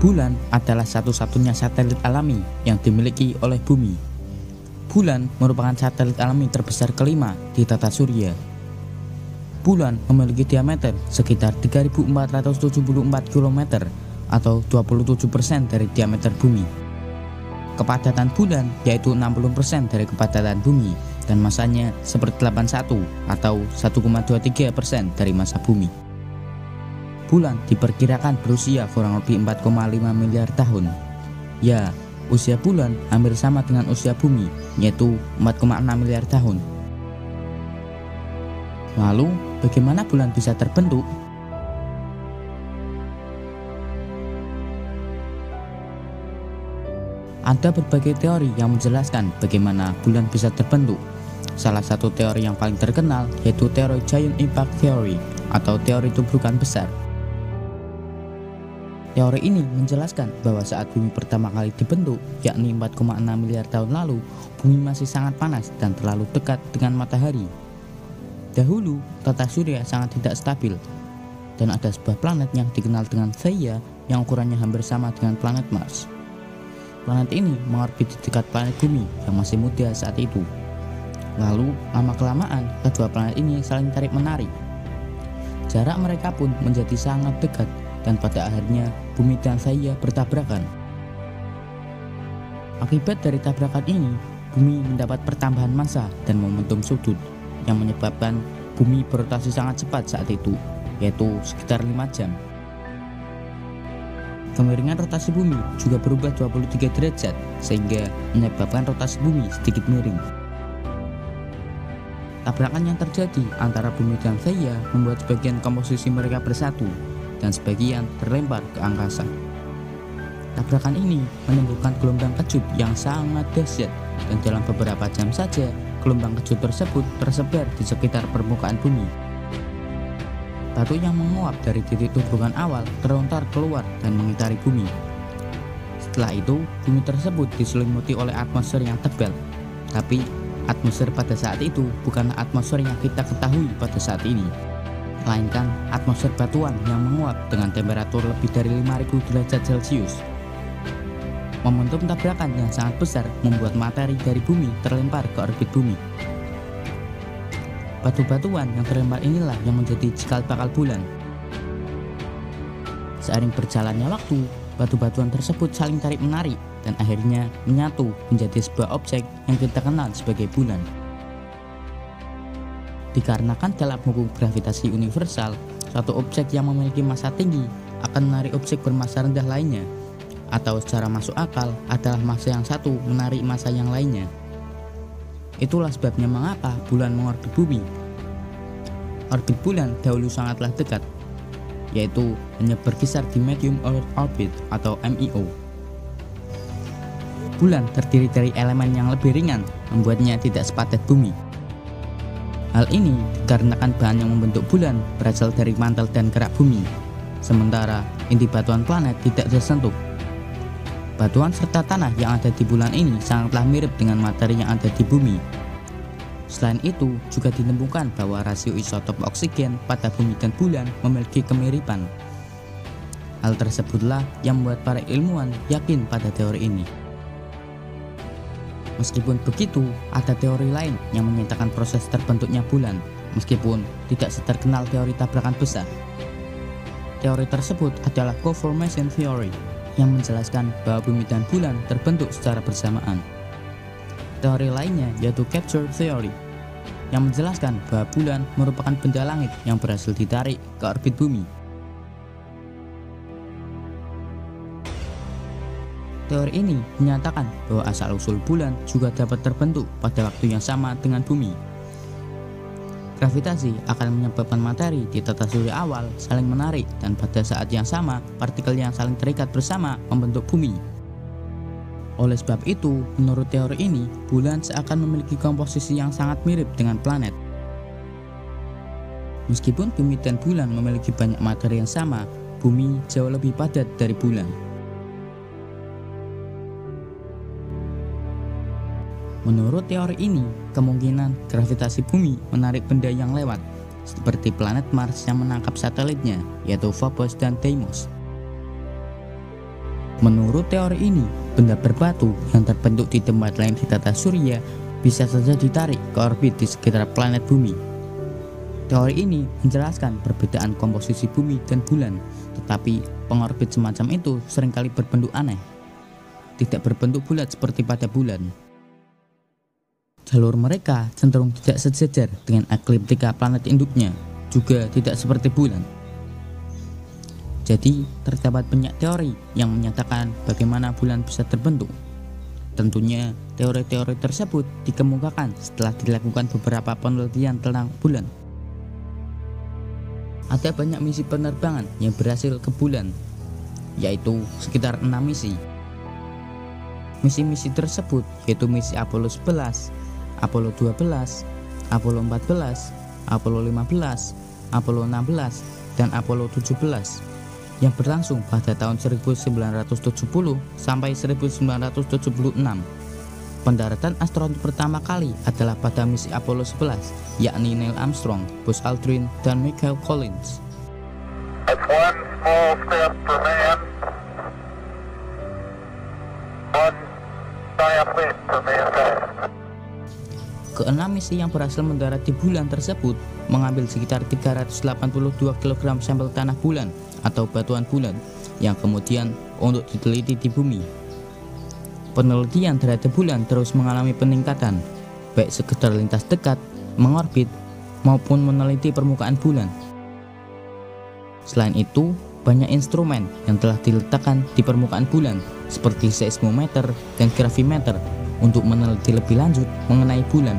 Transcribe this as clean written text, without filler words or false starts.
Bulan adalah satu-satunya satelit alami yang dimiliki oleh Bumi. Bulan merupakan satelit alami terbesar kelima di tata surya. Bulan memiliki diameter sekitar 3.474 km atau 27% dari diameter Bumi. Kepadatan bulan yaitu 60% dari kepadatan Bumi dan masanya seper-81 atau 1,23% dari massa Bumi. Bulan diperkirakan berusia kurang lebih 4,5 miliar tahun. Ya, usia bulan hampir sama dengan usia bumi, yaitu 4,6 miliar tahun. Lalu, bagaimana bulan bisa terbentuk? Ada berbagai teori yang menjelaskan bagaimana bulan bisa terbentuk. Salah satu teori yang paling terkenal yaitu teori Giant Impact Theory atau teori tubrukan besar. Teori ini menjelaskan bahwa saat bumi pertama kali dibentuk, yakni 4,6 miliar tahun lalu, bumi masih sangat panas dan terlalu dekat dengan matahari. Dahulu, tata surya sangat tidak stabil, dan ada sebuah planet yang dikenal dengan Theia yang ukurannya hampir sama dengan planet Mars. Planet ini mengorbit di dekat planet bumi yang masih muda saat itu. Lalu, lama-kelamaan, kedua planet ini saling tarik-menarik. Jarak mereka pun menjadi sangat dekat, dan pada akhirnya bumi dan Theia bertabrakan. Akibat dari tabrakan ini, bumi mendapat pertambahan massa dan momentum sudut yang menyebabkan bumi berotasi sangat cepat saat itu, yaitu sekitar 5 jam. Kemiringan rotasi bumi juga berubah 23 derajat sehingga menyebabkan rotasi bumi sedikit miring. Tabrakan yang terjadi antara bumi dan Theia membuat sebagian komposisi mereka bersatu dan sebagian terlempar ke angkasa. Tabrakan ini menimbulkan gelombang kejut yang sangat dahsyat, dan dalam beberapa jam saja gelombang kejut tersebut tersebar di sekitar permukaan bumi. Batu yang menguap dari titik tubrukan awal terlontar keluar dan mengitari bumi. Setelah itu, bumi tersebut diselimuti oleh atmosfer yang tebal. Tapi atmosfer pada saat itu bukanlah atmosfer yang kita ketahui pada saat ini, melainkan atmosfer batuan yang menguap dengan temperatur lebih dari 5.000 derajat Celcius. Momentum tabrakan yang sangat besar membuat materi dari bumi terlempar ke orbit bumi. Batu-batuan yang terlempar inilah yang menjadi cikal bakal bulan. Seiring berjalannya waktu, batu-batuan tersebut saling tarik-menarik dan akhirnya menyatu menjadi sebuah objek yang kita kenal sebagai bulan. Dikarenakan dalam hukum gravitasi universal, suatu objek yang memiliki massa tinggi akan menarik objek bermassa rendah lainnya, atau secara masuk akal adalah massa yang satu menarik massa yang lainnya. Itulah sebabnya mengapa bulan mengorbit bumi. Orbit bulan dahulu sangatlah dekat, yaitu hanya berkisar di medium Earth orbit atau MEO. Bulan terdiri dari elemen yang lebih ringan, membuatnya tidak sepadat bumi. Hal ini dikarenakan bahan yang membentuk bulan berasal dari mantel dan kerak bumi, sementara inti batuan planet tidak tersentuh. Batuan serta tanah yang ada di bulan ini sangatlah mirip dengan materi yang ada di bumi. Selain itu, juga ditemukan bahwa rasio isotop oksigen pada bumi dan bulan memiliki kemiripan. Hal tersebutlah yang membuat para ilmuwan yakin pada teori ini. Meskipun begitu, ada teori lain yang menyatakan proses terbentuknya bulan, meskipun tidak seterkenal teori tabrakan besar. Teori tersebut adalah co-formation theory, yang menjelaskan bahwa bumi dan bulan terbentuk secara bersamaan. Teori lainnya yaitu capture theory, yang menjelaskan bahwa bulan merupakan benda langit yang berhasil ditarik ke orbit bumi. Teori ini menyatakan bahwa asal-usul bulan juga dapat terbentuk pada waktu yang sama dengan bumi. Gravitasi akan menyebabkan materi di tata surya awal saling menarik, dan pada saat yang sama partikel yang saling terikat bersama membentuk bumi. Oleh sebab itu, menurut teori ini, bulan seakan memiliki komposisi yang sangat mirip dengan planet. Meskipun bumi dan bulan memiliki banyak materi yang sama, bumi jauh lebih padat dari bulan. Menurut teori ini, kemungkinan gravitasi bumi menarik benda yang lewat, seperti planet Mars yang menangkap satelitnya, yaitu Phobos dan Deimos. Menurut teori ini, benda berbatu yang terbentuk di tempat lain di tata surya bisa saja ditarik ke orbit di sekitar planet bumi. Teori ini menjelaskan perbedaan komposisi bumi dan bulan, tetapi pengorbit semacam itu seringkali berbentuk aneh, tidak berbentuk bulat seperti pada bulan. Jalur mereka cenderung tidak sejajar dengan ekliptika planet induknya, juga tidak seperti bulan. Jadi, terdapat banyak teori yang menyatakan bagaimana bulan bisa terbentuk. Tentunya, teori-teori tersebut dikemukakan setelah dilakukan beberapa penelitian tentang bulan. Ada banyak misi penerbangan yang berhasil ke bulan, yaitu sekitar 6 misi. Misi-misi tersebut yaitu misi Apollo 11, Apollo 12, Apollo 14, Apollo 15, Apollo 16, dan Apollo 17 yang berlangsung pada tahun 1970 sampai 1976. Pendaratan astronot pertama kali adalah pada misi Apollo 11, yakni Neil Armstrong, Buzz Aldrin, dan Michael Collins. That's one small step for man, one giant leap for mankind. Keenam misi yang berhasil mendarat di bulan tersebut mengambil sekitar 382 kg sampel tanah bulan atau batuan bulan yang kemudian untuk diteliti di bumi. Penelitian terhadap bulan terus mengalami peningkatan, baik sekedar lintas dekat, mengorbit, maupun meneliti permukaan bulan. Selain itu, banyak instrumen yang telah diletakkan di permukaan bulan seperti seismometer dan gravimeter untuk meneliti lebih lanjut mengenai bulan.